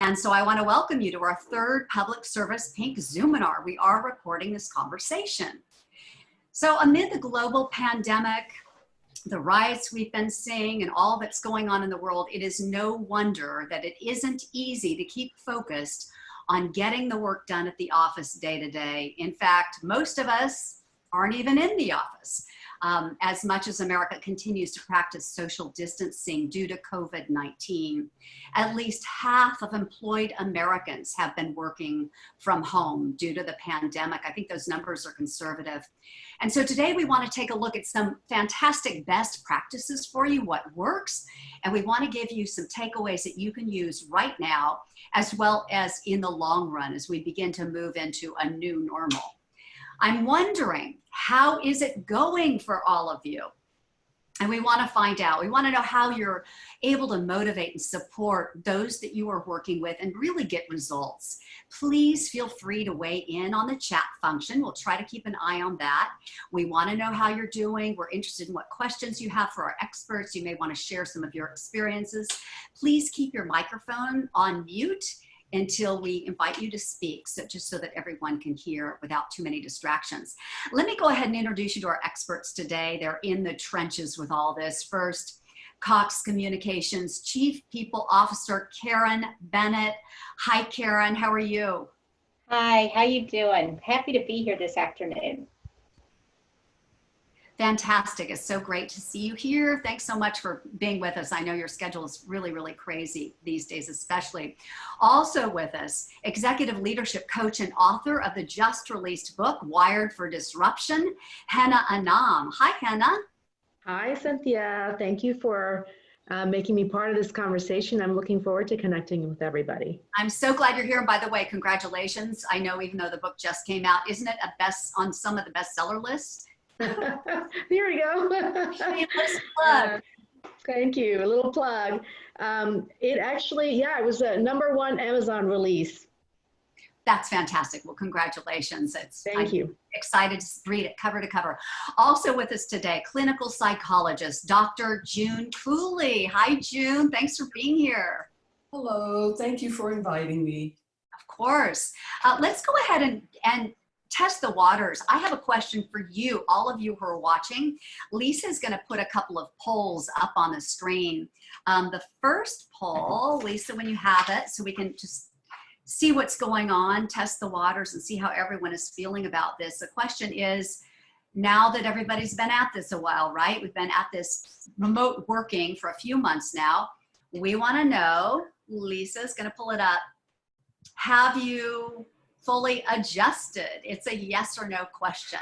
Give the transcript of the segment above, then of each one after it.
And so I want to welcome you to our third public service pink Zoominar. We are recording this conversation. So amid the global pandemic, the riots we've been seeing and all that's going on in the world, it is no wonder that it isn't easy to keep focused on getting the work done at the office day to day. In fact, most of us aren't even in the office. As much as America continues to practice social distancing due to COVID-19, at least half of employed Americans have been working from home due to the pandemic. I think those numbers are conservative. And so today we want to take a look at some fantastic best practices for you, what works, and we want to give you some takeaways that you can use right now, as well as in the long run as we begin to move into a new normal. I'm wondering, how is it going for all of you? And we want to find out. We want to know how you're able to motivate and support those that you are working with and really get results. Please feel free to weigh in on the chat function. We'll try to keep an eye on that. We want to know how you're doing. We're interested in what questions you have for our experts. You may want to share some of your experiences. Please keep your microphone on mute until we invite you to speak, so just so that everyone can hear without too many distractions. Let me go ahead and introduce you to our experts today. They're in the trenches with all this. First, Cox Communications Chief People Officer, Karen Bennett. Hi, Karen, how are you? Hi, how you doing? Happy to be here this afternoon. Fantastic. It's so great to see you here. Thanks so much for being with us. I know your schedule is really, really crazy these days, especially. Also with us, executive leadership coach and author of the just released book, Wired for Disruption, Henna Anam. Hi, Henna. Hi, Cynthia. Thank you for making me part of this conversation. I'm looking forward to connecting with everybody. I'm so glad you're here. And by the way, congratulations. I know even though the book just came out, isn't it on some of the bestseller lists? Here we go. Shameless plug. Thank you. A little plug. It actually, it was a #1 Amazon release. That's fantastic. Well, congratulations. Thank you. I'm excited to read it cover to cover. Also with us today, clinical psychologist, Dr. June Cooley. Hi, June. Thanks for being here. Hello. Thank you for inviting me. Of course. Let's go ahead and test the waters. I have a question for you, all of you who are watching. Lisa's going to put a couple of polls up on the screen. The first poll, Lisa, when you have it, so we can just see what's going on, test the waters, and see how everyone is feeling about this. The question is, now that everybody's been at this a while, right? We've been at this remote working for a few months now. We want to know, Lisa's going to pull it up, have you fully adjusted? It's a yes or no question.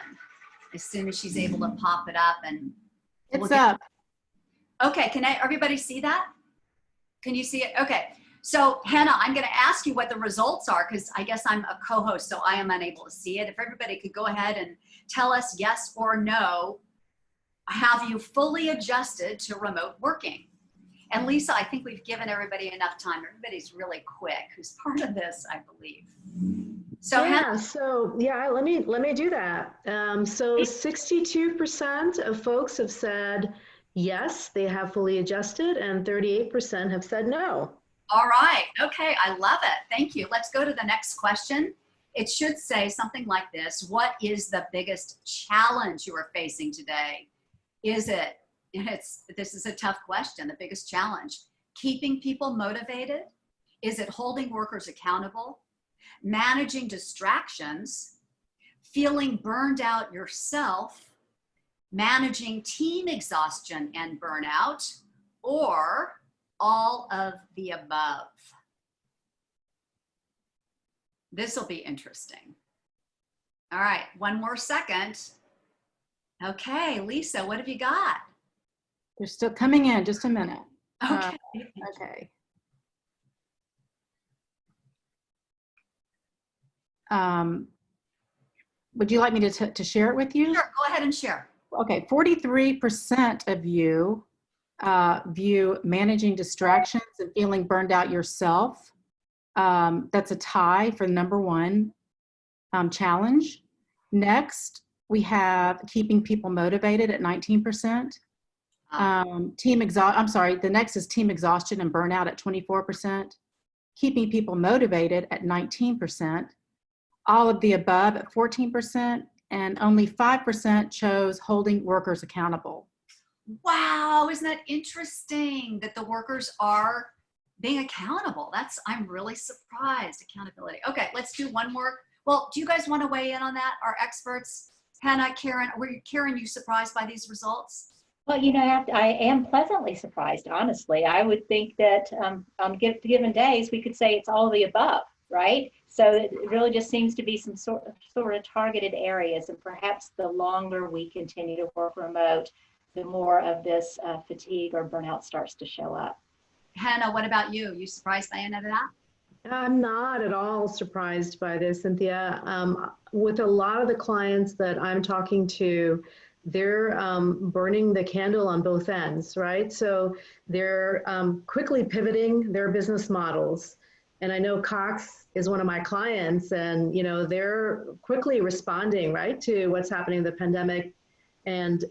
As soon as she's able to pop it up and it's up. Okay, can everybody see that? Can you see it? Okay, so Henna, I'm gonna ask you what the results are because I guess I'm a co-host, so I am unable to see it. If everybody could go ahead and tell us yes or no, have you fully adjusted to remote working? And Lisa, I think we've given everybody enough time. Everybody's really quick who's part of this, I believe. So let me do that. So 62% of folks have said yes, they have fully adjusted, and 38% have said no. All right. Okay. I love it. Thank you. Let's go to the next question. It should say something like this. What is the biggest challenge you are facing today? Is it, this is a tough question, the biggest challenge, keeping people motivated? Is it holding workers accountable? Managing distractions, feeling burned out yourself, managing team exhaustion and burnout, or all of the above? This will be interesting. All right, one more second. Okay, Lisa, what have you got? They're still coming in, just a minute. Okay. Okay. Would you like me to share it with you? Sure, go ahead and share. Okay, 43% of you view managing distractions and feeling burned out yourself. That's a tie for the -- 1 challenge. Next, we have keeping people motivated at 19%. The next is team exhaustion and burnout at 24%. keeping people motivated at 19%, all of the above at 14%, and only 5% chose holding workers accountable. Wow, isn't that interesting that the workers are being accountable? I'm really surprised. Accountability. Okay, let's do one more. Well, do you guys want to weigh in on that? Our experts, Hannah, Karen, Karen, you surprised by these results? Well, I am pleasantly surprised, honestly. I would think that on given days, we could say it's all of the above, right? So it really just seems to be some sort of targeted areas, and perhaps the longer we continue to work remote, the more of this fatigue or burnout starts to show up. Hannah, what about you? You surprised by any of that? I'm not at all surprised by this, Cynthia. With a lot of the clients that I'm talking to, they're burning the candle on both ends, right? So they're quickly pivoting their business models. And I know Cox is one of my clients, and they're quickly responding, right, to what's happening in the pandemic and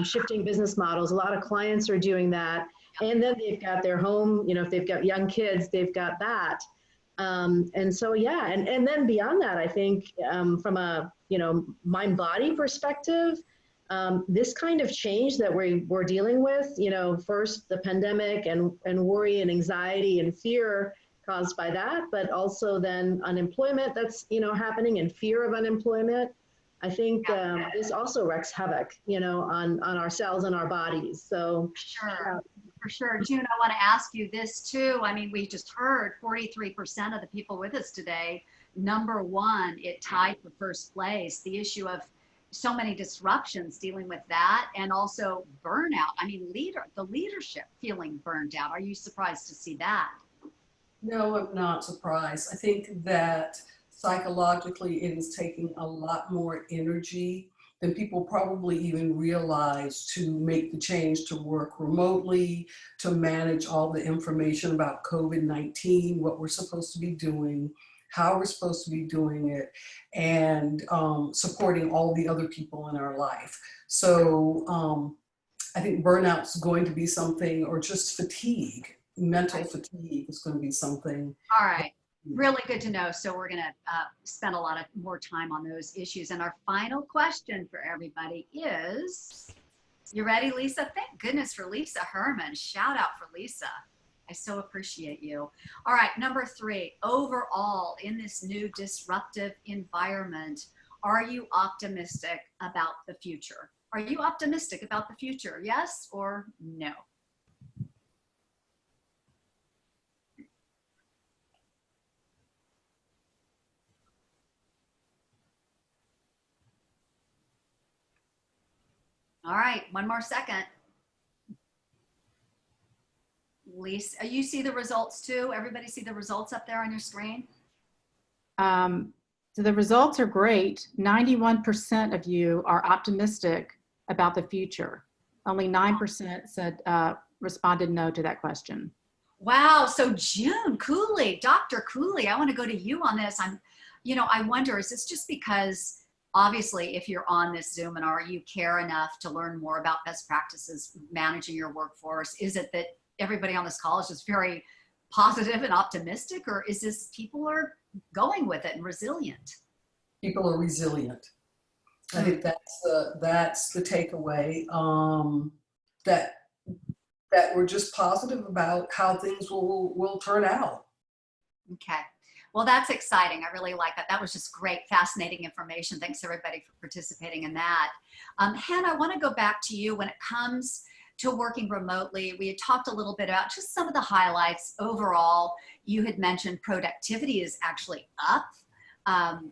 shifting business models. A lot of clients are doing that. And then they've got their home, if they've got young kids, they've got that. And so, yeah, and then beyond that, I think from a, mind-body perspective, this kind of change that we're dealing with, first the pandemic and worry and anxiety and fear caused by that, but also then unemployment that's, happening and fear of unemployment. I think this also wreaks havoc, on our cells and our bodies. So sure. For sure. June, I want to ask you this too. I mean, we just heard 43% of the people with us today, number one, it tied for first place, the issue of so many disruptions dealing with that, and also burnout. I mean, the leadership feeling burned out. Are you surprised to see that? No, I'm not surprised. I think that psychologically it is taking a lot more energy than people probably even realize to make the change to work remotely, to manage all the information about COVID-19, what we're supposed to be doing, how we're supposed to be doing it, and supporting all the other people in our life. So I think burnout's going to be something, or just fatigue, mental fatigue is going to be something. All right. Really good to know. So we're going to spend a lot of more time on those issues. And our final question for everybody is, you ready, Lisa? Thank goodness for Lisa Herman. Shout out for Lisa. I so appreciate you. All right, number 3, overall in this new disruptive environment, are you optimistic about the future? Are you optimistic about the future? Yes or no? All right, one more second. Lisa, you see the results too? Everybody see the results up there on your screen? So the results are great. 91% of you are optimistic about the future. Only 9% said responded no to that question. Wow. So June Cooley, Dr. Cooley, I want to go to you on this. I wonder, is this just because obviously if you're on this Zoominar, you care enough to learn more about best practices managing your workforce? Is it that everybody on this call is just very positive and optimistic, or is this people are going with it and resilient? People are resilient. I think that's the takeaway. That we're just positive about how things will turn out. Okay. Well, that's exciting. I really like that. That was just great, fascinating information. Thanks everybody for participating in that. Hannah, I want to go back to you when it comes to working remotely. We had talked a little bit about just some of the highlights. Overall, you had mentioned productivity is actually up.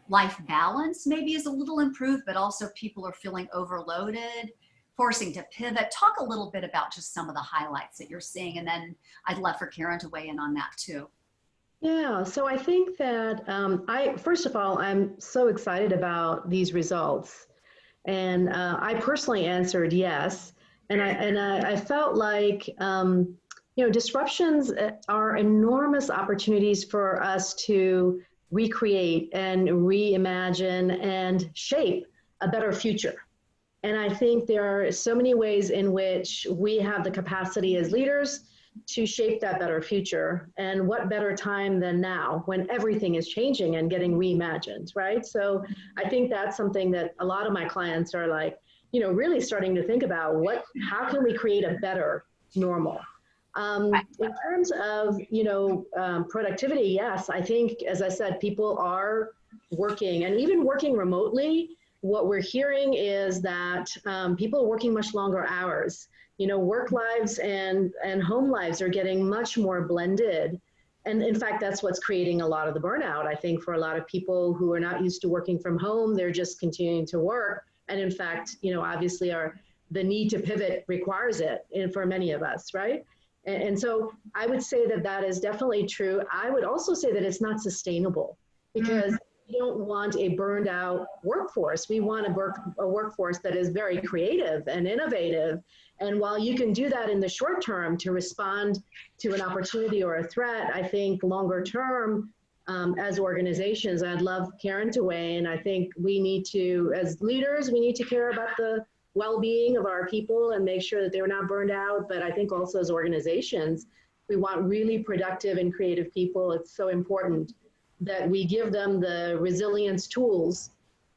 Life balance maybe is a little improved, but also people are feeling overloaded, forcing to pivot. Talk a little bit about just some of the highlights that you're seeing, and then I'd love for Karen to weigh in on that too. Yeah, so I think that first of all, I'm so excited about these results. And I personally answered yes. And I felt like, disruptions are enormous opportunities for us to recreate and reimagine and shape a better future. And I think there are so many ways in which we have the capacity as leaders to shape that better future. And what better time than now when everything is changing and getting reimagined, right? So I think that's something that a lot of my clients are like, you know, really starting to think about how can we create a better normal? In terms of, you know, productivity, yes, I think, as I said, people are working, and even working remotely. What we're hearing is that people are working much longer hours. You know, work lives and home lives are getting much more blended. And in fact, that's what's creating a lot of the burnout. I think for a lot of people who are not used to working from home, they're just continuing to work. And in fact, you know, obviously the need to pivot requires it, and for many of us, right? And so I would say that that is definitely true. I would also say that it's not sustainable, because we don't want a burned out workforce. We want a workforce that is very creative and innovative. And while you can do that in the short term to respond to an opportunity or a threat, I think longer term, as organizations, I'd love Karen to weigh in. I think we need to, as leaders, we need to care about the well-being of our people and make sure that they're not burned out. But I think also as organizations, we want really productive and creative people. It's so important that we give them the resilience tools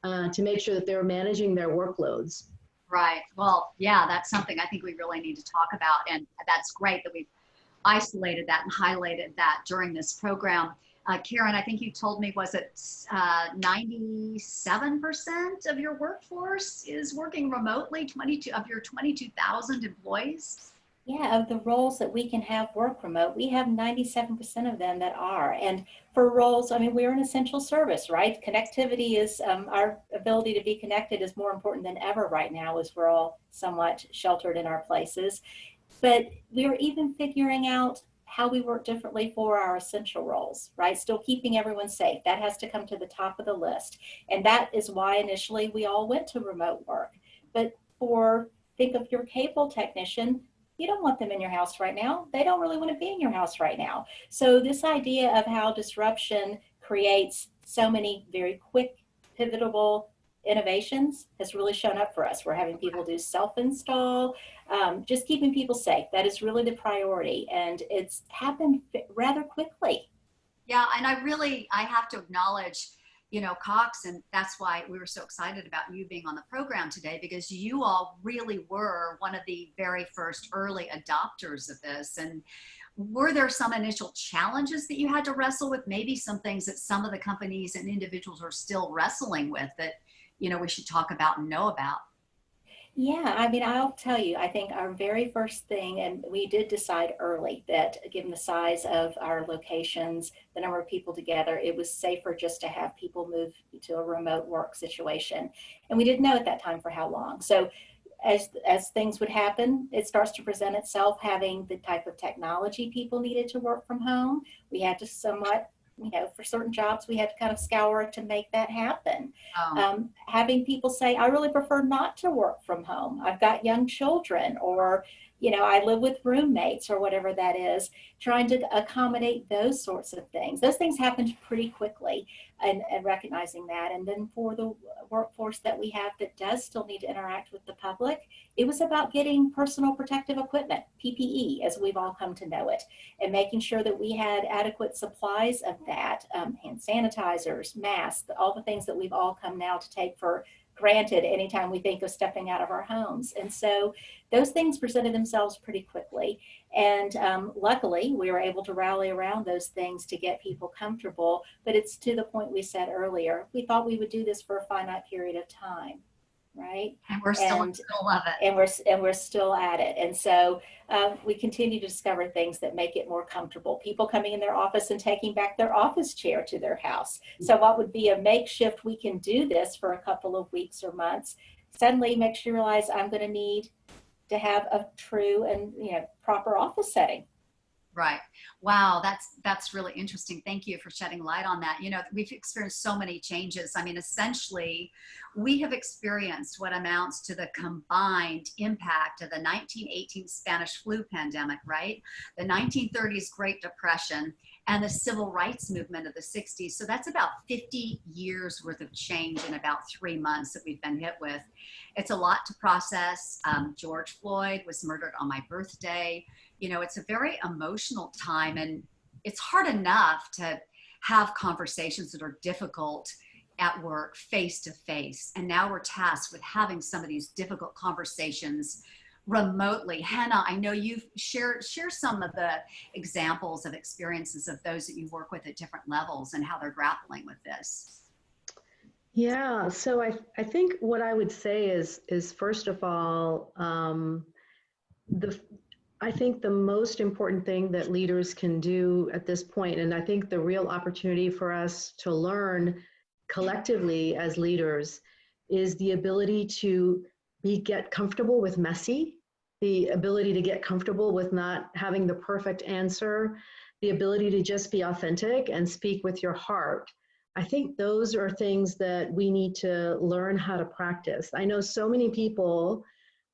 to make sure that they're managing their workloads. Right. Well, yeah, that's something I think we really need to talk about. And that's great that we've isolated that and highlighted that during this program. Karen, I think you told me, was it 97% of your workforce is working remotely, 22 of your 22,000 employees? Yeah, of the roles that we can have work remote, we have 97% of them that are. And for roles, I mean, we're an essential service, right? Connectivity is, our ability to be connected is more important than ever right now, as we're all somewhat sheltered in our places. But we're even figuring out how we work differently for our essential roles, right? Still keeping everyone safe. That has to come to the top of the list. And that is why initially we all went to remote work. But think of your cable technician, you don't want them in your house right now. They don't really want to be in your house right now. So this idea of how disruption creates so many very quick, pivotable innovations has really shown up for us. We're having people do self-install, just keeping people safe. That is really the priority. And it's happened rather quickly. Yeah, and I have to acknowledge, you know, Cox, and that's why we were so excited about you being on the program today, because you all really were one of the very first early adopters of this. And were there some initial challenges that you had to wrestle with? Maybe some things that some of the companies and individuals are still wrestling with that, you know, we should talk about and know about? Yeah, I mean, I'll tell you, I think our very first thing, and we did decide early that given the size of our locations, the number of people together, it was safer just to have people move to a remote work situation. And we didn't know at that time for how long. So as things would happen, it starts to present itself having the type of technology people needed to work from home. We had to somewhat, you know, for certain jobs, we had to kind of scour to make that happen. Having people say, I really prefer not to work from home. I've got young children, or, you know, I live with roommates, or whatever that is, trying to accommodate those sorts of things. Those things happened pretty quickly, and recognizing that. And then for the workforce that we have that does still need to interact with the public, it was about getting personal protective equipment, PPE, as we've all come to know it, and making sure that we had adequate supplies of that, hand sanitizers, masks, all the things that we've all come now to take for granted anytime we think of stepping out of our homes. And so those things presented themselves pretty quickly. And luckily, we were able to rally around those things to get people comfortable. But it's to the point we said earlier, we thought we would do this for a finite period of time, right? And we're still in the middle of it. And we're still at it. And so we continue to discover things that make it more comfortable. People coming in their office and taking back their office chair to their house. So what would be a makeshift, we can do this for a couple of weeks or months, suddenly makes you realize I'm going to need to have a true and, you know, proper office setting. Right. Wow. That's really interesting. Thank you for shedding light on that. You know, we've experienced so many changes. I mean, essentially, we have experienced what amounts to the combined impact of the 1918 Spanish flu pandemic, right? The 1930s Great Depression and the civil rights movement of the 60s. So that's about 50 years worth of change in about 3 months that we've been hit with. It's a lot to process. George Floyd was murdered on my birthday. you know, it's a very emotional time, and it's hard enough to have conversations that are difficult at work face to face. And now we're tasked with having some of these difficult conversations remotely. Hannah, I know you've share some of the examples of experiences of those that you work with at different levels and how they're grappling with this. Yeah, so I think what I would say is first of all, I think the most important thing that leaders can do at this point, and I think the real opportunity for us to learn collectively as leaders, is the ability to get comfortable with messy, the ability to get comfortable with not having the perfect answer, the ability to just be authentic and speak with your heart. I think those are things that we need to learn how to practice. I know so many people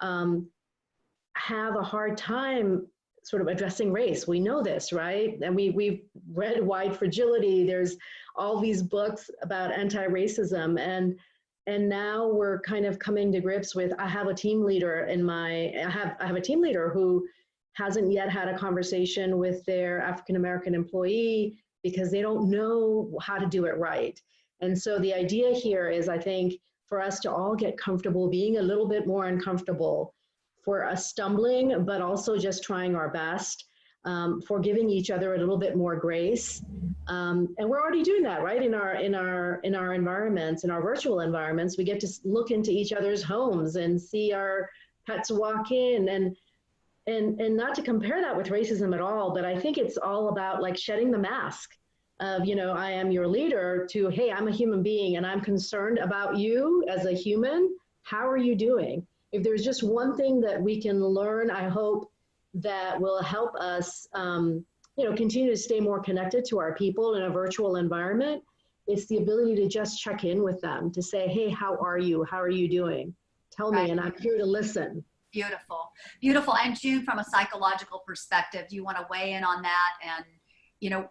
have a hard time sort of addressing race. We know this, right? And we've read White Fragility. There's all these books about anti-racism, and now we're kind of coming to grips with, I have a team leader I have a team leader who hasn't yet had a conversation with their African-American employee because they don't know how to do it right. And so the idea here is, I think, for us to all get comfortable being a little bit more uncomfortable, for us stumbling, but also just trying our best, for giving each other a little bit more grace. And we're already doing that, right? In our environments, in our virtual environments, we get to look into each other's homes and see our pets walk in, and not to compare that with racism at all, but I think it's all about like shedding the mask of, you know, I am your leader, to, hey, I'm a human being and I'm concerned about you as a human. How are you doing? If there's just one thing that we can learn, I hope that will help us, continue to stay more connected to our people in a virtual environment, it's the ability to just check in with them, to say, hey, how are you? How are you doing? Tell me, and I'm here to listen. Beautiful, beautiful. And June, from a psychological perspective, do you want to weigh in on that? And, you know,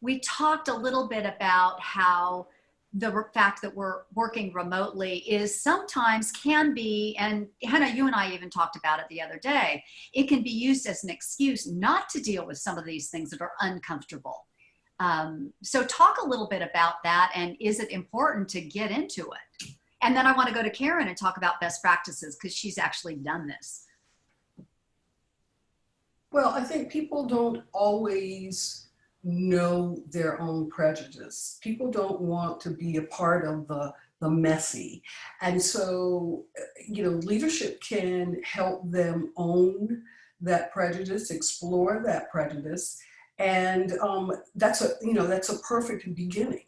we talked a little bit about how the fact that we're working remotely is sometimes can be, and Hannah, you and I even talked about it the other day, it can be used as an excuse not to deal with some of these things that are uncomfortable. So talk a little bit about that, and is it important to get into it? And then I want to go to Karen and talk about best practices, because she's actually done this. Well, I think people don't always know their own prejudice. People don't want to be a part of the messy. And so, leadership can help them own that prejudice, explore that prejudice. And that's a perfect beginning.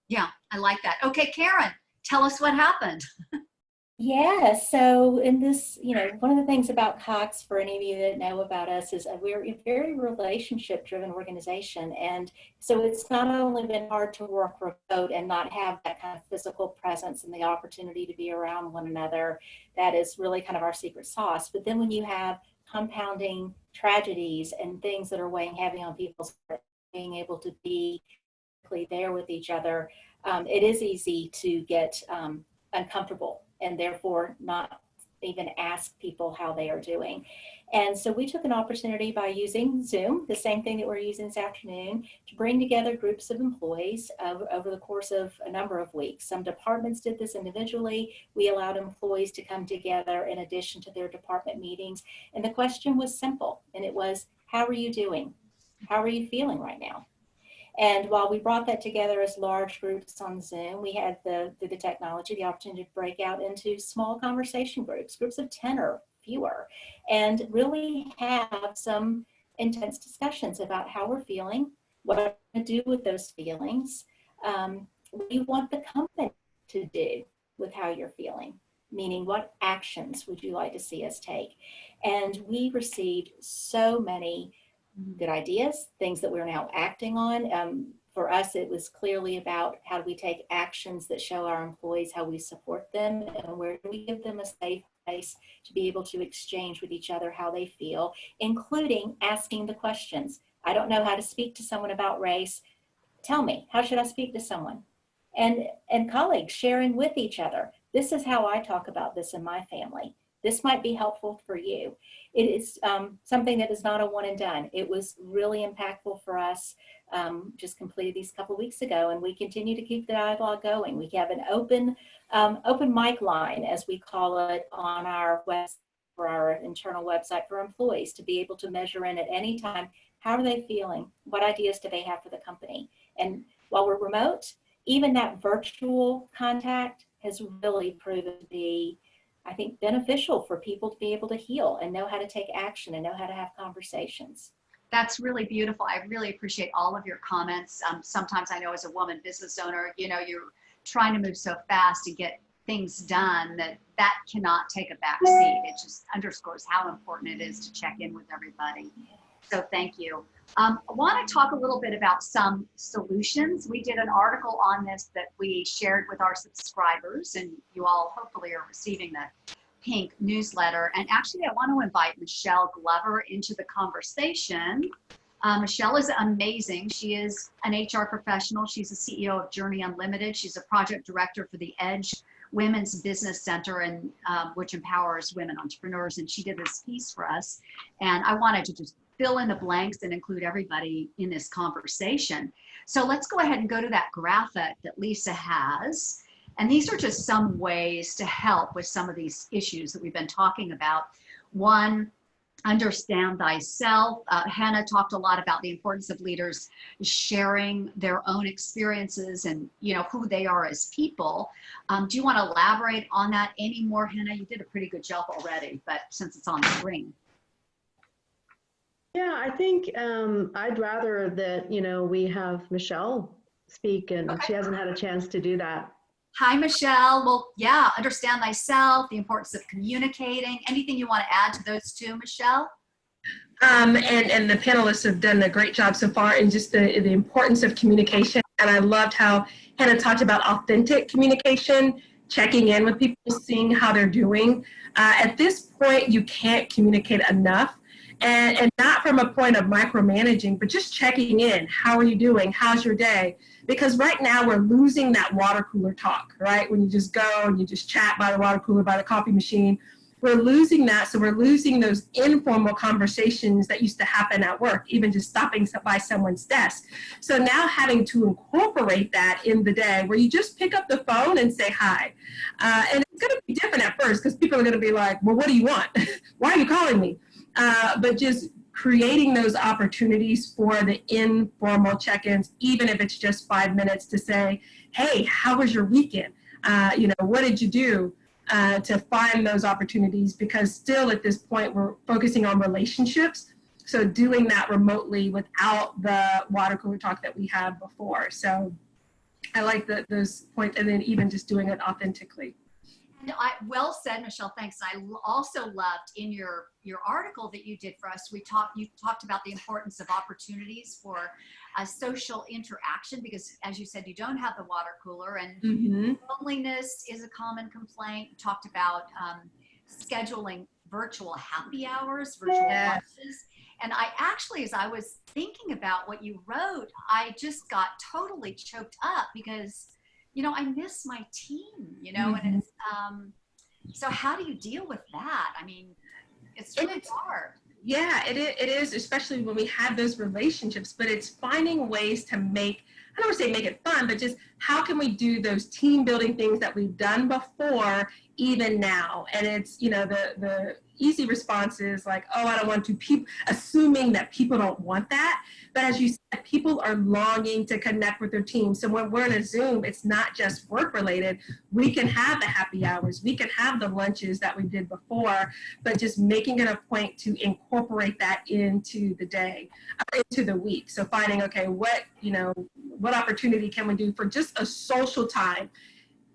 Yeah, I like that. Okay, Karen, tell us what happened. Yeah, so in this, one of the things about Cox, for any of you that know about us, is we're a very relationship-driven organization. And so it's not only been hard to work remote and not have that kind of physical presence and the opportunity to be around one another, that is really kind of our secret sauce. But then when you have compounding tragedies and things that are weighing heavy on people's hearts, being able to be there with each other, it is easy to get uncomfortable, and therefore not even ask people how they are doing. And so we took an opportunity by using Zoom, the same thing that we're using this afternoon, to bring together groups of employees over the course of a number of weeks. Some departments did this individually. We allowed employees to come together in addition to their department meetings. And the question was simple, and it was, how are you doing? How are you feeling right now? And while we brought that together as large groups on Zoom, we had, through the technology, the opportunity to break out into small conversation groups of 10 or fewer, and really have some intense discussions about how we're feeling, what we're going to do with those feelings, what you want the company to do with how you're feeling, meaning what actions would you like to see us take. And we received so many good ideas, things that we're now acting on. For us, it was clearly about how do we take actions that show our employees how we support them, and where do we give them a safe place to be able to exchange with each other how they feel, including asking the questions. I don't know how to speak to someone about race. Tell me, how should I speak to someone? And colleagues sharing with each other. This is how I talk about this in my family. this might be helpful for you. It is something that is not a one and done. It was really impactful for us. Just completed these a couple of weeks ago, and we continue to keep the dialogue going. We have an open mic line, as we call it, on our website, for our internal website for employees to be able to measure in at any time. How are they feeling? What ideas do they have for the company? And while we're remote, even that virtual contact has really proven to be, I think, beneficial for people to be able to heal and know how to take action and know how to have conversations. That's really beautiful. I really appreciate all of your comments. Sometimes I know as a woman business owner, you know, you're trying to move so fast and get things done that cannot take a back seat. It just underscores how important it is to check in with everybody. So thank you. I want to talk a little bit about some solutions. We did an article on this that we shared with our subscribers, and you all hopefully are receiving the Pink newsletter. And actually, I want to invite Michelle Glover into the conversation. Michelle is amazing. She is an HR professional. She's the CEO of Journey Unlimited. She's a project director for the Edge Women's Business Center, and which empowers women entrepreneurs. And she did this piece for us. And I wanted to just fill in the blanks and include everybody in this conversation. So let's go ahead and go to that graphic that Lisa has. And these are just some ways to help with some of these issues that we've been talking about. One, understand thyself. Hannah talked a lot about the importance of leaders sharing their own experiences and, you know, who they are as people. Do you want to elaborate on that any more, Hannah? You did a pretty good job already, but since it's on the screen. Yeah, I think I'd rather that, you know, we have Michelle speak, and Okay. she hasn't had a chance to do that. Hi, Michelle. Well, yeah, understand thyself, the importance of communicating. Anything you want to add to those two, Michelle? And the panelists have done a great job so far in just the importance of communication. And I loved how Hannah talked about authentic communication, checking in with people, seeing how they're doing. At this point, you can't communicate enough. And not from a point of micromanaging, but just checking in. How are you doing? How's your day? Because right now we're losing that water cooler talk, right? When you just go and you just chat by the water cooler, by the coffee machine. We're losing that. So we're losing those informal conversations that used to happen at work, even just stopping by someone's desk. So now having to incorporate that in the day where you just pick up the phone and say hi. And it's going to be different at first because people are going to be like, well, what do you want? Why are you calling me? But just creating those opportunities for the informal check-ins, even if it's just 5 minutes to say, hey, how was your weekend? You know, what did you do? To find those opportunities, because still at this point, we're focusing on relationships. So doing that remotely without the water cooler talk that we had before. So I like those points, and then even just doing it authentically. Well said, Michelle. Thanks. I also loved in your article that you did for us. You talked about the importance of opportunities for social interaction, because, as you said, you don't have the water cooler, and loneliness is a common complaint. You talked about scheduling virtual happy hours, virtual lunches. And I actually, as I was thinking about what you wrote, I just got totally choked up because, you know, I miss my team, you know, and it's, so how do you deal with that? I mean, it's really hard. Yeah, it is, especially when we have those relationships, but it's finding ways to make, I don't want to say make it fun, but just how can we do those team building things that we've done before, even now? And it's, you know, the easy response is like, oh, I don't want to, assuming that people don't want that. But as you said, people are longing to connect with their team. So when we're in a Zoom, it's not just work related. We can have the happy hours. We can have the lunches that we did before, but just making it a point to incorporate that into the day, into the week. So finding, okay, what opportunity can we do for just a social time?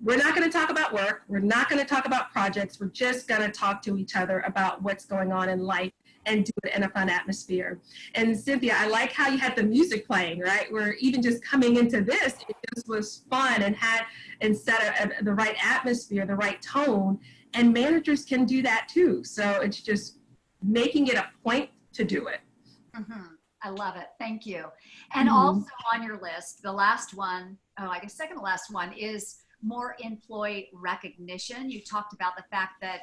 We're not going to talk about work. We're not going to talk about projects. We're just going to talk to each other about what's going on in life and do it in a fun atmosphere. And Cynthia, I like how you had the music playing, right? Where even just coming into this, it just was fun and set the right atmosphere, the right tone. And managers can do that too. So it's just making it a point to do it. I love it. Thank you. And also on your list, the last one, I guess second to last one, is more employee recognition. You talked about the fact that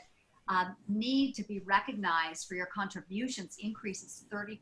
need to be recognized for your contributions increases 30%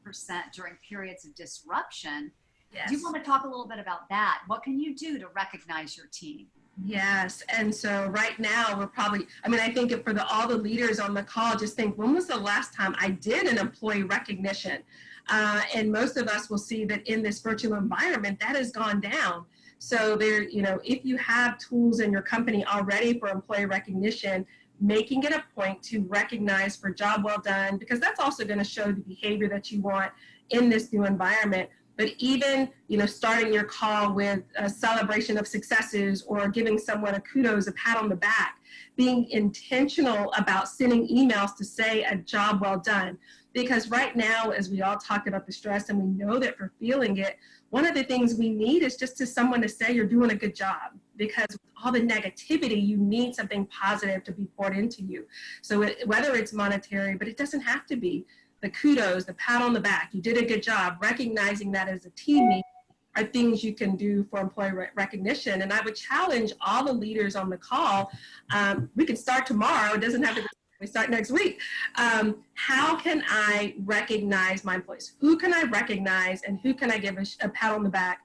during periods of disruption. Yes. Do you want to talk a little bit about that? What can you do to recognize your team? Yes, and so right now we're probably, I mean, I think for all the leaders on the call, just think, when was the last time I did an employee recognition? And most of us will see that in this virtual environment, that has gone down. So there, you know, if you have tools in your company already for employee recognition, making it a point to recognize for job well done, because that's also going to show the behavior that you want in this new environment. But even, you know, starting your call with a celebration of successes or giving someone a kudos, a pat on the back, being intentional about sending emails to say a job well done. Because right now, as we all talk about the stress and we know that we're feeling it, one of the things we need is just someone to say you're doing a good job. Because with all the negativity, you need something positive to be poured into you. So whether it's monetary, but it doesn't have to be. The kudos, the pat on the back, you did a good job, recognizing that as a teammate are things you can do for employee recognition. And I would challenge all the leaders on the call, we can start tomorrow, it doesn't have to be, we start next week. How can I recognize my employees? Who can I recognize and who can I give a pat on the back,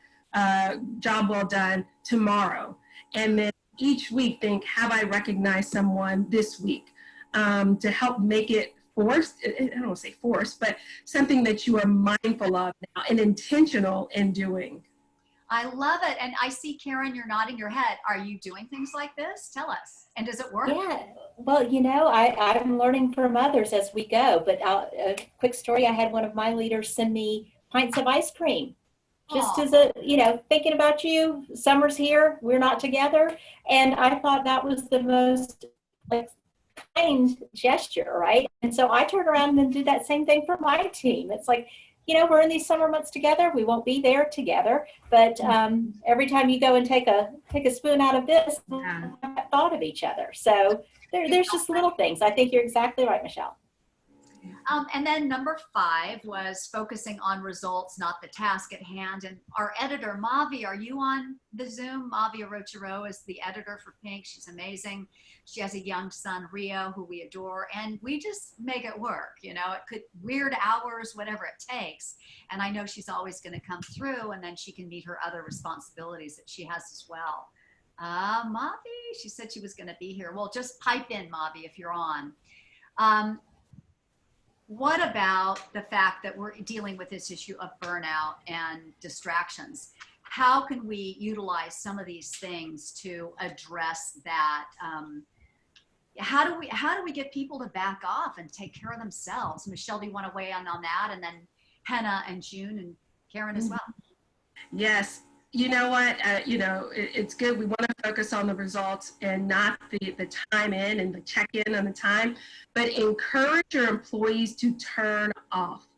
job well done tomorrow? And then each week think, have I recognized someone this week to help make it forced, I don't want to say forced, but something that you are mindful of now and intentional in doing. I love it. And I see, Karen, you're nodding your head. Are you doing things like this? Tell us. And does it work? Yeah, well, you know, I'm learning from others as we go. But a quick story, I had one of my leaders send me pints of ice cream. Just Aww. as a, you know, thinking about you, summer's here, we're not together. And I thought that was the most, like, kind gesture, right? And so I turn around and do that same thing for my team. It's like, you know, we're in these summer months together. We won't be there together, but every time you go and take a spoon out of this, thought of each other. So there's just little things. I think you're exactly right, Michelle. And then number 5 was focusing on results, not the task at hand. And our editor, Mavi, are you on the Zoom? Mavi Orochiro is the editor for Pink. She's amazing. She has a young son, Rio, who we adore. And we just make it work. You know, it could weird hours, whatever it takes. And I know she's always going to come through, and then she can meet her other responsibilities that she has as well. Mavi, she said she was going to be here. Well, just pipe in, Mavi, if you're on. What about the fact that we're dealing with this issue of burnout and distractions? How can we utilize some of these things to address that? How do we get people to back off and take care of themselves? Michelle, do you want to weigh in on that? And then Hannah and June and Karen as well. Yes. You know what, it's good. We want to focus on the results and not the time in and the check-in on the time, but encourage your employees to turn off.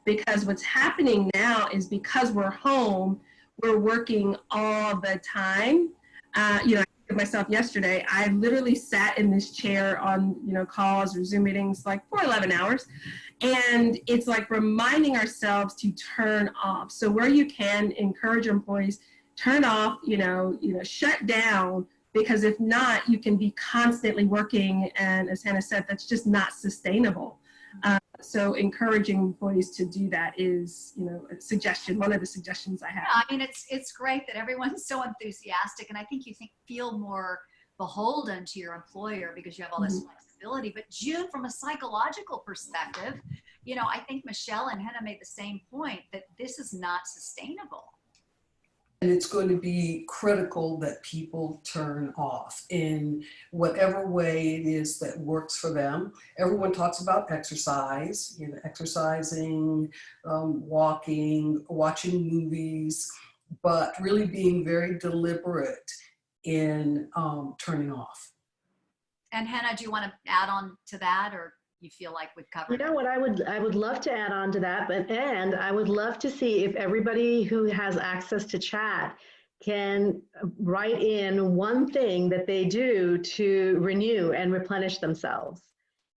Because what's happening now is because we're home, we're working all the time. I did myself yesterday, I literally sat in this chair on, calls or Zoom meetings like for 11 hours. And it's like reminding ourselves to turn off. So where you can, encourage your employees, turn off, shut down, because if not, you can be constantly working. And as Hannah said, that's just not sustainable. So encouraging employees to do that is, a suggestion, one of the suggestions I have. Yeah, I mean, it's great that everyone's so enthusiastic. And I think you feel more beholden to your employer because you have all this flexibility. But June, from a psychological perspective, I think Michelle and Hannah made the same point that this is not sustainable. And it's going to be critical that people turn off in whatever way it is that works for them. Everyone talks about exercise, exercising, walking, watching movies, but really being very deliberate in turning off. And Hannah, do you want to add on to that, or you feel like we've covered? You know what, I would love to add on to that, and I would love to see if everybody who has access to chat can write in one thing that they do to renew and replenish themselves.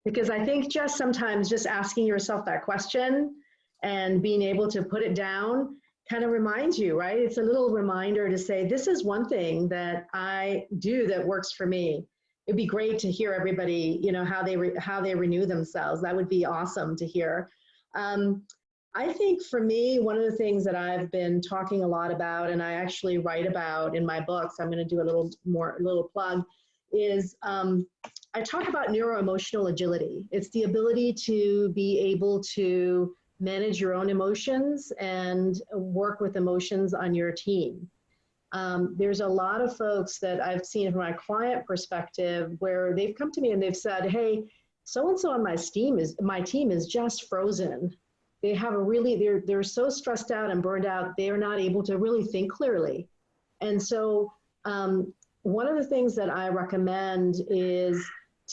Because I think just sometimes just asking yourself that question and being able to put it down kind of reminds you, right? It's a little reminder to say, this is one thing that I do that works for me. it'd be great to hear everybody, how they renew themselves. That would be awesome to hear. I think for me, one of the things that I've been talking a lot about, and I actually write about in my books, I'm going to do a little plug, is I talk about neuro-emotional agility. It's the ability to be able to manage your own emotions and work with emotions on your team. There's a lot of folks that I've seen from my client perspective where they've come to me and they've said, hey, so-and-so on my team is just frozen. They have they're so stressed out and burned out, they are not able to really think clearly. And so one of the things that I recommend is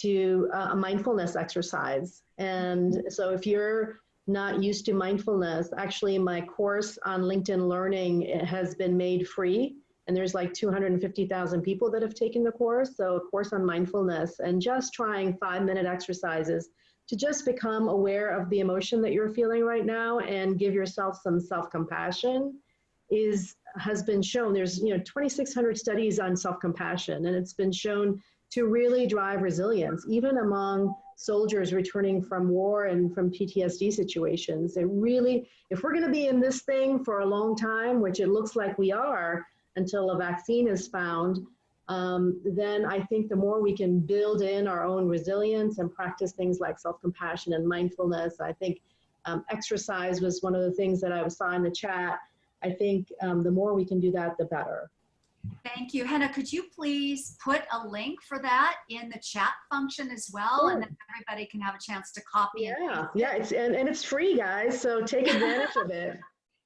a mindfulness exercise. And so if you're not used to mindfulness, actually my course on LinkedIn Learning has been made free. And there's like 250,000 people that have taken the course. So a course on mindfulness and just trying 5-minute exercises to just become aware of the emotion that you're feeling right now and give yourself some self-compassion has been shown. There's 2,600 studies on self-compassion, and it's been shown to really drive resilience, even among soldiers returning from war and from PTSD situations. It really, if we're going to be in this thing for a long time, which it looks like we are until a vaccine is found, then I think the more we can build in our own resilience and practice things like self-compassion and mindfulness. I think exercise was one of the things that I saw in the chat. I think the more we can do that, the better. Thank you. Hannah, could you please put a link for that in the chat function as well? Sure. And then everybody can have a chance to copy it. Yeah, and it's free, guys, so take advantage of it.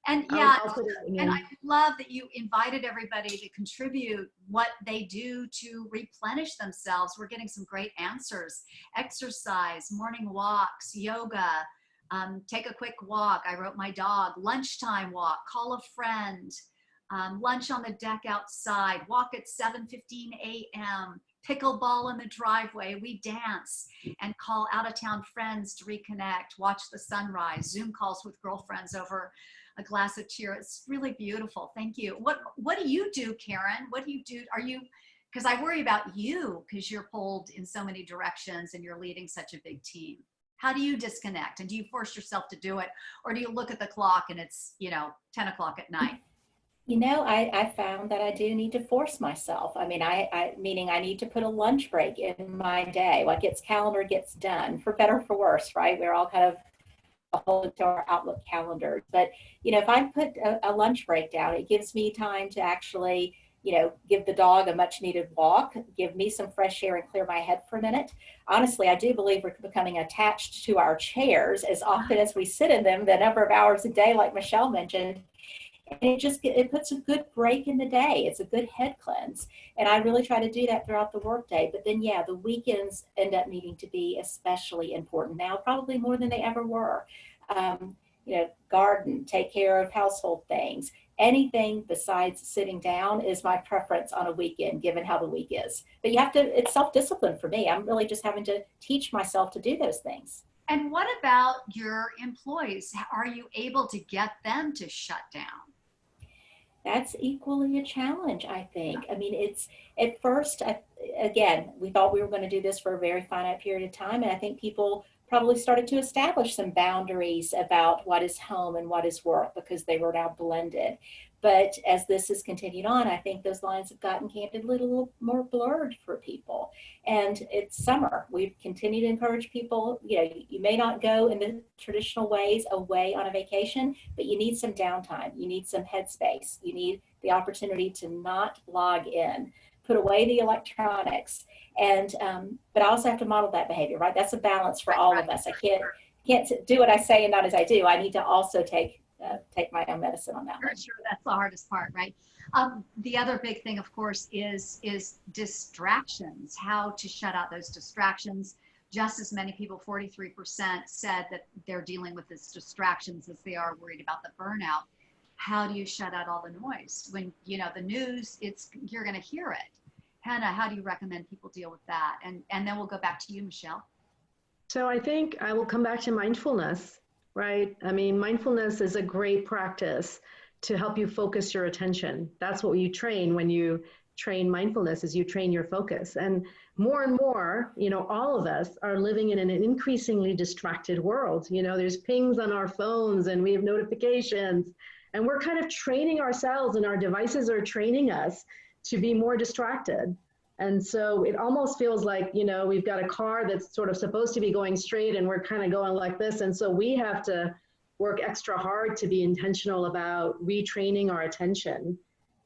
And yeah, I'll put it in. and I love that you invited everybody to contribute what they do to replenish themselves. We're getting some great answers. Exercise, morning walks, yoga, take a quick walk. I wrote my dog, lunchtime walk, call a friend, lunch on the deck outside, walk at 7:15 a.m., pickleball in the driveway. We dance and call out-of-town friends to reconnect, watch the sunrise, Zoom calls with girlfriends over a glass of cheer. It's really beautiful. Thank you. What do you do, Karen? What do you do? Because I worry about you because you're pulled in so many directions and you're leading such a big team. How do you disconnect? And do you force yourself to do it? Or do you look at the clock and it's, 10 o'clock at night? I found that I do need to force myself. I mean, meaning I need to put a lunch break in my day. What gets calendar gets done, for better or for worse, right? We're all kind of hold to our Outlook calendars. But, if I put a lunch break down, it gives me time to actually, give the dog a much needed walk, give me some fresh air and clear my head for a minute. Honestly, I do believe we're becoming attached to our chairs as often as we sit in them, the number of hours a day, like Michelle mentioned. And it puts a good break in the day. It's a good head cleanse. And I really try to do that throughout the workday. But then, the weekends end up needing to be especially important now, probably more than they ever were. Garden, take care of household things. Anything besides sitting down is my preference on a weekend, given how the week is. But it's self-discipline for me. I'm really just having to teach myself to do those things. And what about your employees? Are you able to get them to shut down? That's equally a challenge, I think. I mean, it's at first, again, we thought we were going to do this for a very finite period of time. And I think people probably started to establish some boundaries about what is home and what is work because they were now blended. But as this has continued on, I think those lines have gotten candidly a little more blurred for people. And it's summer. We've continued to encourage people, you may not go in the traditional ways away on a vacation, but you need some downtime. You need some headspace. You need the opportunity to not log in, put away the electronics. And, but I also have to model that behavior, right? That's a balance for all of us. I can't do what I say and not as I do. I need to also take my own medicine on that one. Sure, that's the hardest part, right? The other big thing, of course, is distractions, how to shut out those distractions. Just as many people, 43%, said that they're dealing with these distractions as they are worried about the burnout. How do you shut out all the noise? When, the news, you're going to hear it. Hannah, how do you recommend people deal with that? And then we'll go back to you, Michelle. So I think I will come back to mindfulness. Right? I mean, mindfulness is a great practice to help you focus your attention. That's what you train when you train mindfulness is you train your focus. And more, all of us are living in an increasingly distracted world. There's pings on our phones and we have notifications, and we're kind of training ourselves, and our devices are training us to be more distracted. And so it almost feels like, we've got a car that's sort of supposed to be going straight and we're kind of going like this. And so we have to work extra hard to be intentional about retraining our attention.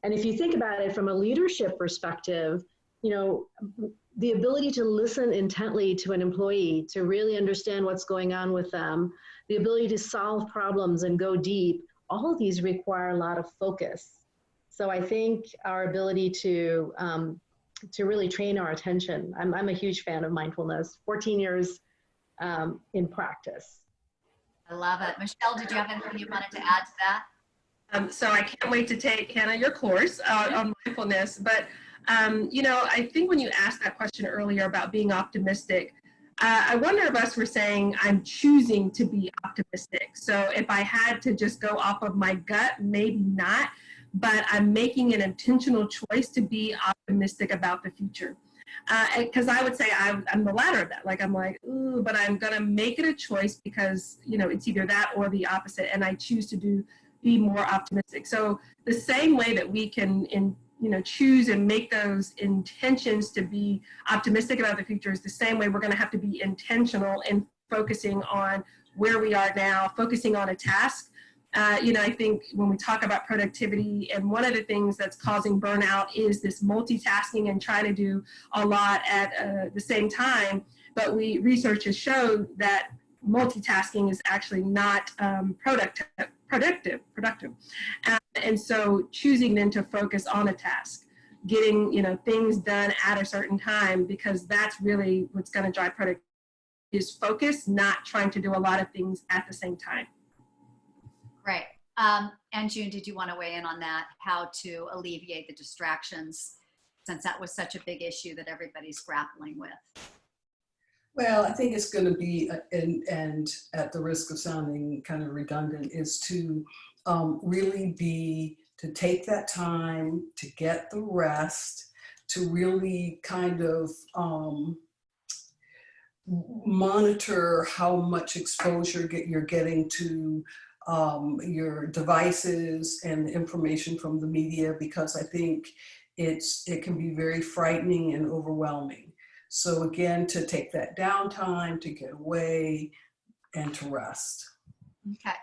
And if you think about it from a leadership perspective, the ability to listen intently to an employee, to really understand what's going on with them, the ability to solve problems and go deep, all of these require a lot of focus. So I think our ability to really train our attention, I'm a huge fan of mindfulness, 14 years in practice. I love it. Michelle, did you have anything you wanted to add to that? So I can't wait to take, Hannah, your course on mindfulness. But, I think when you asked that question earlier about being optimistic, I wonder if us were saying I'm choosing to be optimistic. So if I had to just go off of my gut, maybe not, but I'm making an intentional choice to be optimistic about the future. Because I would say I'm the latter of that. I'm like, ooh, but I'm going to make it a choice because, it's either that or the opposite. And I choose to be more optimistic. So the same way that we can, choose and make those intentions to be optimistic about the future is the same way we're going to have to be intentional in focusing on where we are now, focusing on a task. I think when we talk about productivity, and one of the things that's causing burnout is this multitasking and trying to do a lot at the same time. But research has shown that multitasking is actually not productive. And so choosing then to focus on a task, getting things done at a certain time, because that's really what's going to drive productivity, is focus, not trying to do a lot of things at the same time. Great. And June, did you want to weigh in on that? How to alleviate the distractions, since that was such a big issue that everybody's grappling with? Well, I think it's going to be, and at the risk of sounding kind of redundant, is to really to take that time to get the rest, to really kind of monitor how much exposure you're getting to your devices and the information from the media, because I think it can be very frightening and overwhelming. So again, to take that downtime, to get away and to rest. Okay.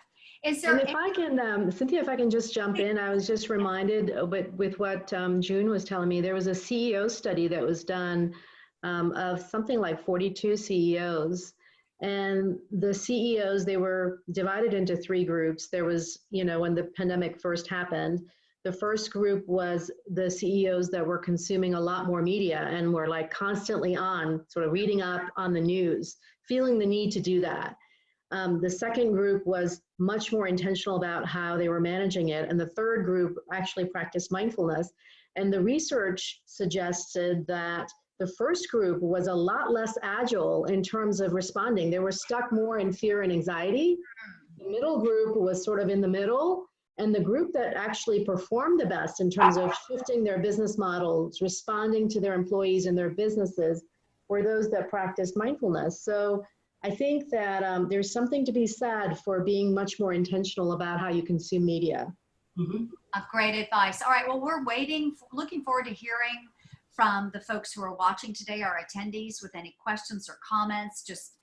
Is there, and if I can, Cynthia, if I can just jump in, I was just reminded with what June was telling me, there was a CEO study that was done of something like 42 CEOs. And the CEOs, they were divided into three groups. There was, when the pandemic first happened, the first group was the CEOs that were consuming a lot more media and were constantly on, sort of reading up on the news, feeling the need to do that. The second group was much more intentional about how they were managing it. And the third group actually practiced mindfulness. And the research suggested that the first group was a lot less agile in terms of responding. They were stuck more in fear and anxiety. The middle group was sort of in the middle. And the group that actually performed the best in terms of shifting their business models, responding to their employees and their businesses, were those that practiced mindfulness. So I think that there's something to be said for being much more intentional about how you consume media. Mm-hmm. Great advice. All right, well, we're looking forward to hearing from the folks who are watching today, our attendees. With any questions or comments, just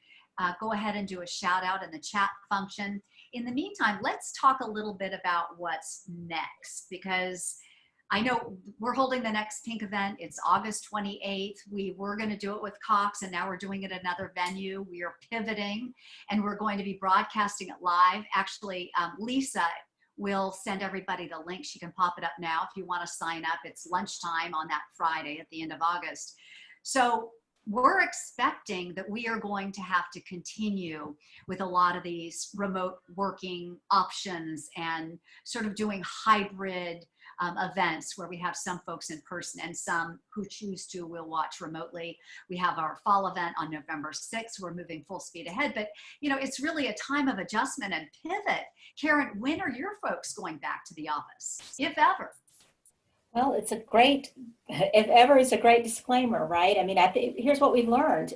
go ahead and do a shout out in the chat function. In the meantime, let's talk a little bit about what's next, because I know we're holding the next Pink event. It's August 28th. We were going to do it with Cox, and now we're doing it at another venue. We are pivoting, and we're going to be broadcasting it live. Actually, Lisa will send everybody the link. She can pop it up now if you want to sign up. It's lunchtime on that Friday at the end of August. So we're expecting that we are going to have to continue with a lot of these remote working options and sort of doing hybrid events where we have some folks in person and some who choose to will watch remotely. We have our fall event on November 6th. We're moving full speed ahead, but it's really a time of adjustment and pivot. Karen, when are your folks going back to the office, if ever? Well, it's a great, if ever, it's a great disclaimer, right? I mean, I think here's what we've learned.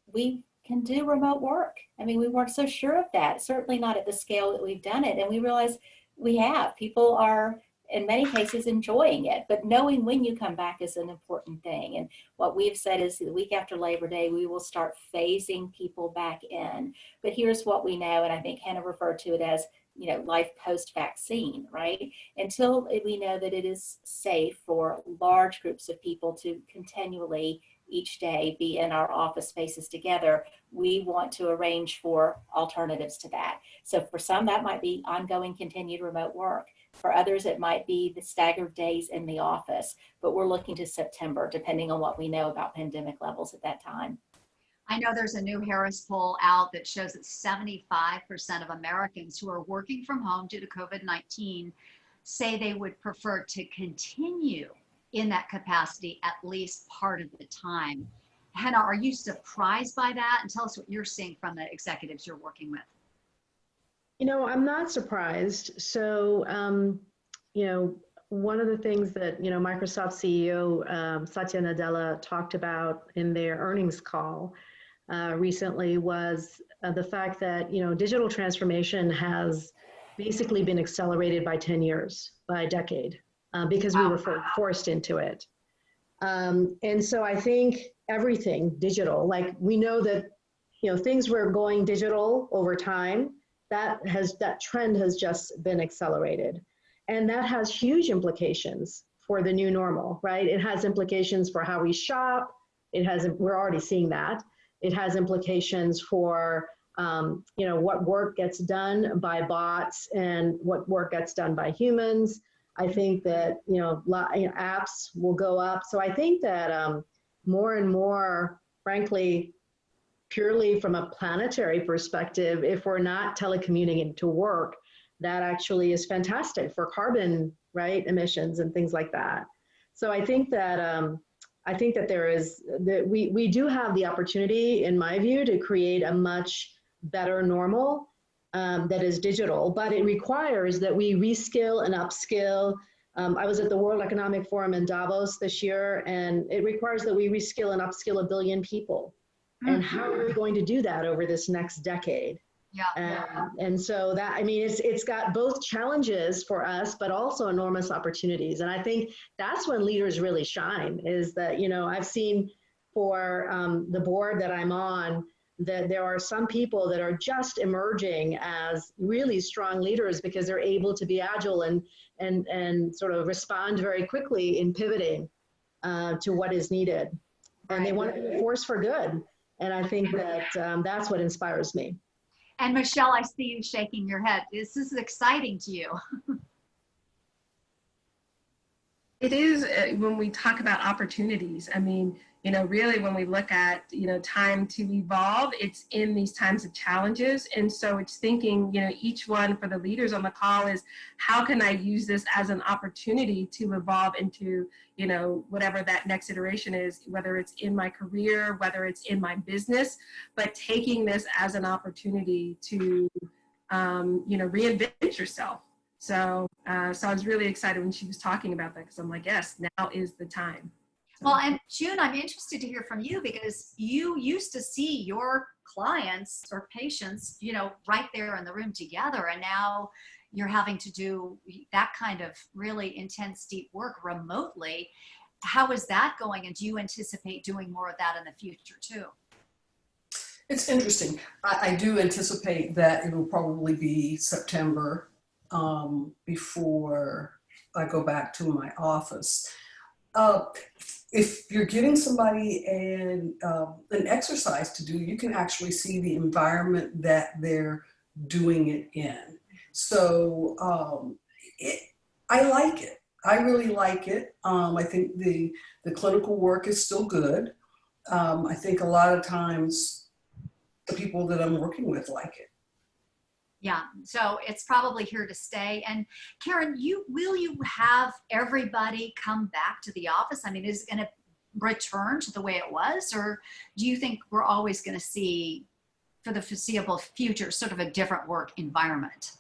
We can do remote work. I mean, we weren't so sure of that, certainly not at the scale that we've done it. And we realize we have. People are, in many cases, enjoying it, but knowing when you come back is an important thing. And what we've said is the week after Labor Day, we will start phasing people back in. But here's what we know, and I think Hannah referred to it as, you know, life post-vaccine, right? Until we know that it is safe for large groups of people to continually each day be in our office spaces together, we want to arrange for alternatives to that. So for some, that might be ongoing continued remote work. For others, it might be the staggered days in the office, but we're looking to September, depending on what we know about pandemic levels at that time. I know there's a new Harris poll out that shows that 75% of Americans who are working from home due to COVID-19 say they would prefer to continue in that capacity at least part of the time. Hannah, are you surprised by that? And tell us what you're seeing from the executives you're working with. You know, I'm not surprised. So, you know, one of the things that, you know, Microsoft CEO Satya Nadella talked about in their earnings call recently was the fact that, you know, digital transformation has basically been accelerated by 10 years, by a decade, because we were forced into it. And so I think everything digital, like we know that, you know, things were going digital over time, that trend has just been accelerated. And that has huge implications for the new normal, right? It has implications for how we shop. We're already seeing that. It has implications for, you know, what work gets done by bots and what work gets done by humans. I think that, you know, apps will go up. So I think that more and more, frankly, purely from a planetary perspective, if we're not telecommuting to work, that actually is fantastic for carbon, right, emissions and things like that. So I think that we do have the opportunity, in my view, to create a much better normal that is digital, but it requires that we reskill and upskill. I was at the World Economic Forum in Davos this year, and it requires that we reskill and upskill 1 billion people. And how are we going to do that over this next decade? Yeah. And so that, I mean, it's got both challenges for us, but also enormous opportunities. And I think that's when leaders really shine, is that, you know, I've seen for the board that I'm on, that there are some people that are just emerging as really strong leaders because they're able to be agile and sort of respond very quickly in pivoting to what is needed. And they want to be a force for good. And I think that that's what inspires me. And Michelle, I see you shaking your head. This is exciting to you. It is when we talk about opportunities. I mean, you know, really when we look at, you know, time to evolve, it's in these times of challenges. And so it's thinking, you know, each one for the leaders on the call is, how can I use this as an opportunity to evolve into, you know, whatever that next iteration is, whether it's in my career, whether it's in my business, but taking this as an opportunity to, you know, reinvent yourself. So, so I was really excited when she was talking about that, because I'm like, yes, now is the time. So. Well, and June, I'm interested to hear from you, because you used to see your clients or patients, you know, right there in the room together, and now you're having to do that kind of really intense, deep work remotely. How is that going, and do you anticipate doing more of that in the future too? It's interesting. I do anticipate that it will probably be September before I go back to my office. If you're giving somebody an exercise to do, you can actually see the environment that they're doing it in. So I like it. I really like it. I think the clinical work is still good. I think a lot of times the people that I'm working with like it. Yeah, so it's probably here to stay. And Karen, will you have everybody come back to the office? I mean, is it going to return to the way it was, or do you think we're always going to see, for the foreseeable future, sort of a different work environment?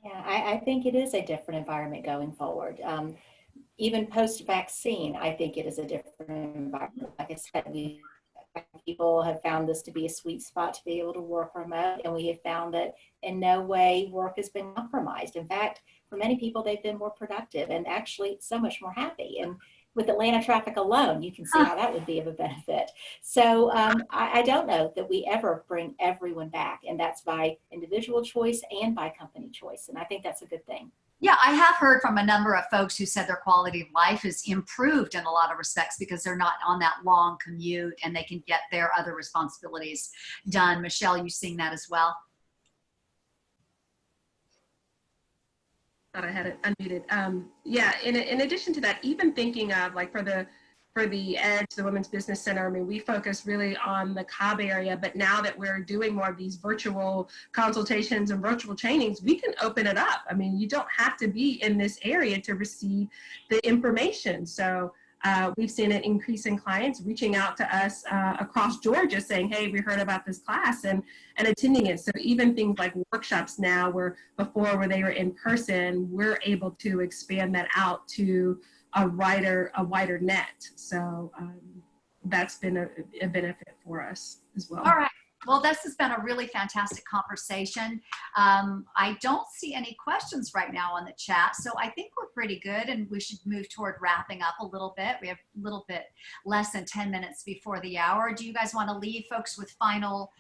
Yeah, I think it is a different environment going forward. even post-vaccine, I think it is a different environment. Like I said, people have found this to be a sweet spot to be able to work remote, and we have found that in no way work has been compromised. In fact, for many people, they've been more productive and actually so much more happy. And with Atlanta traffic alone, you can see how that would be of a benefit. So I don't know that we ever bring everyone back, and that's by individual choice and by company choice. And I think that's a good thing. Yeah, I have heard from a number of folks who said their quality of life is improved in a lot of respects because they're not on that long commute and they can get their other responsibilities done. Michelle, you seeing that as well? Thought I had it unmuted. Yeah, in addition to that, even thinking of like for the EDGE, the Women's Business Center, I mean, we focus really on the Cobb area, but now that we're doing more of these virtual consultations and virtual trainings, we can open it up. I mean, you don't have to be in this area to receive the information. So we've seen an increase in clients reaching out to us across Georgia saying, hey, we heard about this class and attending it. So even things like workshops now where before they were in person, we're able to expand that out to a wider net. So that's been a benefit for us as well. All right. Well, this has been a really fantastic conversation. I don't see any questions right now on the chat, so I think we're pretty good and we should move toward wrapping up a little bit. We have a little bit less than 10 minutes before the hour. Do you guys want to leave folks with final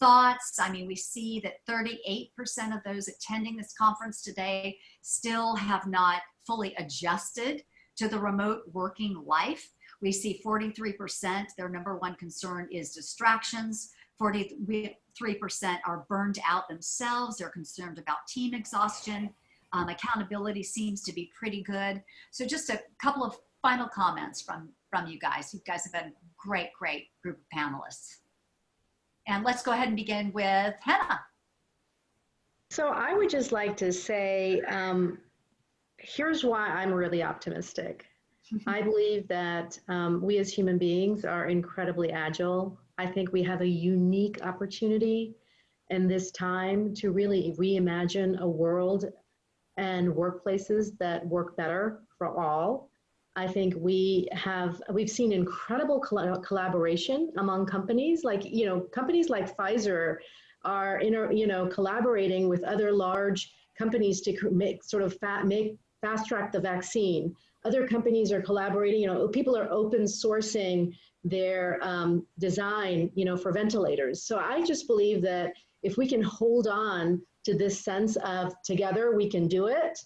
thoughts? I mean, we see that 38% of those attending this conference today still have not fully adjusted to the remote working life. We see 43%, their number one concern is distractions. 43% are burned out themselves. They're concerned about team exhaustion. Accountability seems to be pretty good. So just a couple of final comments from you guys. You guys have been a great group of panelists. And let's go ahead and begin with Hannah. So I would just like to say, here's why I'm really optimistic. I believe that we as human beings are incredibly agile. I think we have a unique opportunity in this time to really reimagine a world and workplaces that work better for all. I think we've seen incredible collaboration among companies. Like, companies like Pfizer are, collaborating with other large companies to fast track the vaccine. Other companies are collaborating, people are open sourcing their design, for ventilators. So I just believe that if we can hold on to this sense of together we can do it,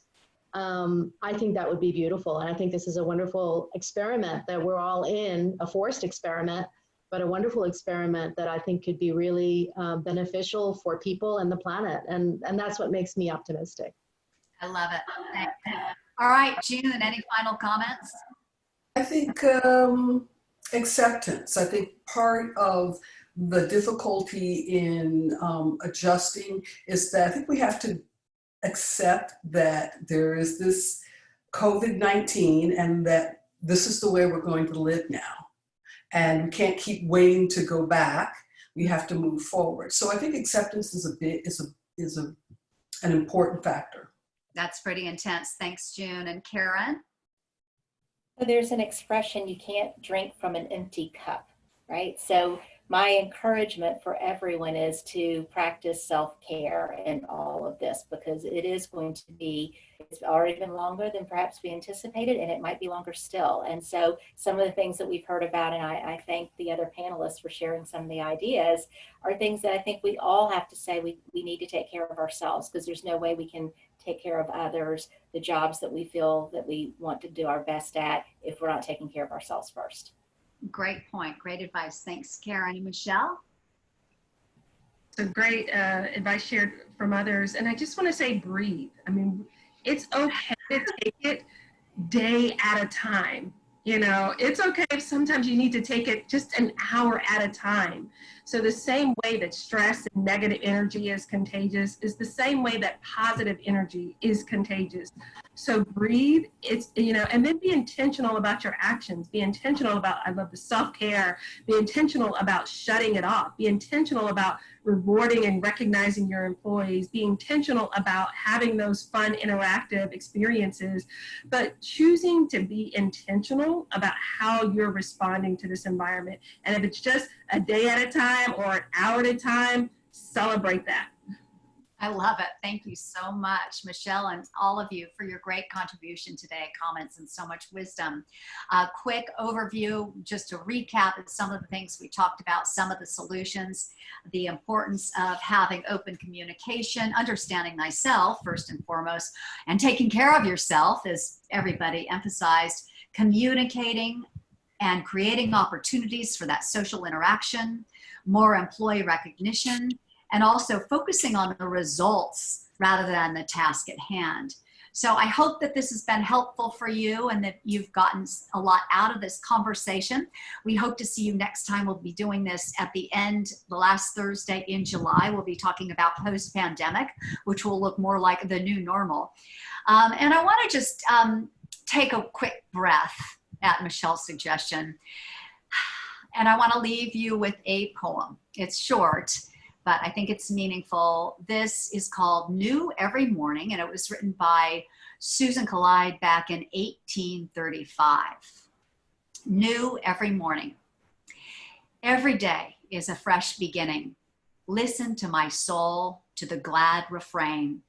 I think that would be beautiful. And I think this is a wonderful experiment that we're all in, a forced experiment, but a wonderful experiment that I think could be really beneficial for people and the planet. And that's what makes me optimistic. I love it. Thank you. All right, June, any final comments? I think acceptance. I think part of the difficulty in adjusting is that I think we have to accept that there is this COVID-19 and that this is the way we're going to live now. And we can't keep waiting to go back. We have to move forward. So I think acceptance is an important factor. That's pretty intense. Thanks, June. And Karen? So there's an expression, you can't drink from an empty cup, right? So my encouragement for everyone is to practice self-care in all of this, because it is going to be, it's already been longer than perhaps we anticipated, and it might be longer still. And so some of the things that we've heard about, and I thank the other panelists for sharing some of the ideas, are things that I think we all have to say we need to take care of ourselves, because there's no way we can take care of others, the jobs that we feel that we want to do our best at, if we're not taking care of ourselves first. Great point. Great advice. Thanks, Karen. And Michelle? So great advice shared from others. And I just want to say, breathe. I mean, it's okay to take it day at a time. It's okay if sometimes you need to take it just an hour at a time. So the same way that stress and negative energy is contagious is the same way that positive energy is contagious. So breathe, it's, you know, and then be intentional about your actions. Be intentional about, I love the self-care. Be intentional about shutting it off. Be intentional about rewarding and recognizing your employees. Be intentional about having those fun, interactive experiences, but choosing to be intentional about how you're responding to this environment. And if it's just a day at a time or an hour at a time, celebrate that. I love it. Thank you so much, Michelle, and all of you for your great contribution today, comments, and so much wisdom. A quick overview, just to recap of some of the things we talked about, some of the solutions, the importance of having open communication, understanding thyself first and foremost, and taking care of yourself, as everybody emphasized, communicating and creating opportunities for that social interaction, more employee recognition, and also focusing on the results rather than the task at hand. So I hope that this has been helpful for you and that you've gotten a lot out of this conversation. We hope to see you next time. We'll be doing this at the end, the last Thursday in July. We'll be talking about post-pandemic, which will look more like the new normal. And I want to just take a quick breath at Michelle's suggestion. And I want to leave you with a poem. It's short, but I think it's meaningful. This is called New Every Morning, and it was written by Susan Collide back in 1835. New every morning. Every day is a fresh beginning. Listen to my soul, to the glad refrain,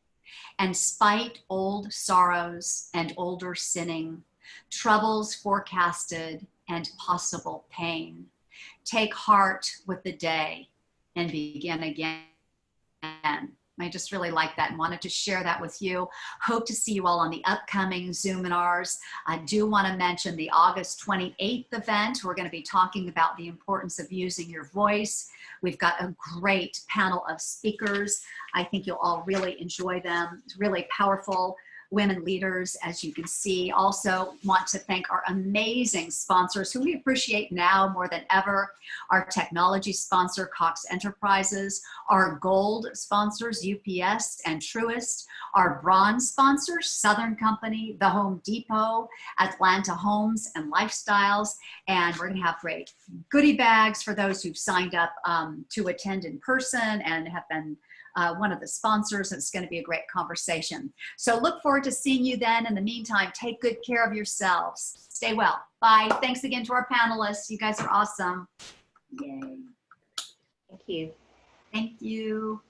and spite old sorrows and older sinning, troubles forecasted and possible pain. Take heart with the day and begin again. I just really like that and wanted to share that with you. Hope to see you all on the upcoming Zoominars. I do want to mention the August 28th event. We're going to be talking about the importance of using your voice. We've got a great panel of speakers. I think you'll all really enjoy them. It's really powerful women leaders, as you can see. Also want to thank our amazing sponsors who we appreciate now more than ever. Our technology sponsor, Cox Enterprises, our gold sponsors, UPS and Truist, our bronze sponsors, Southern Company, the Home Depot, Atlanta Homes and Lifestyles, and we're gonna have great goodie bags for those who've signed up to attend in person and have been one of the sponsors. It's going to be a great conversation. So look forward to seeing you then. In the meantime, take good care of yourselves. Stay well. Bye. Thanks again to our panelists. You guys are awesome. Yay. Thank you. Thank you.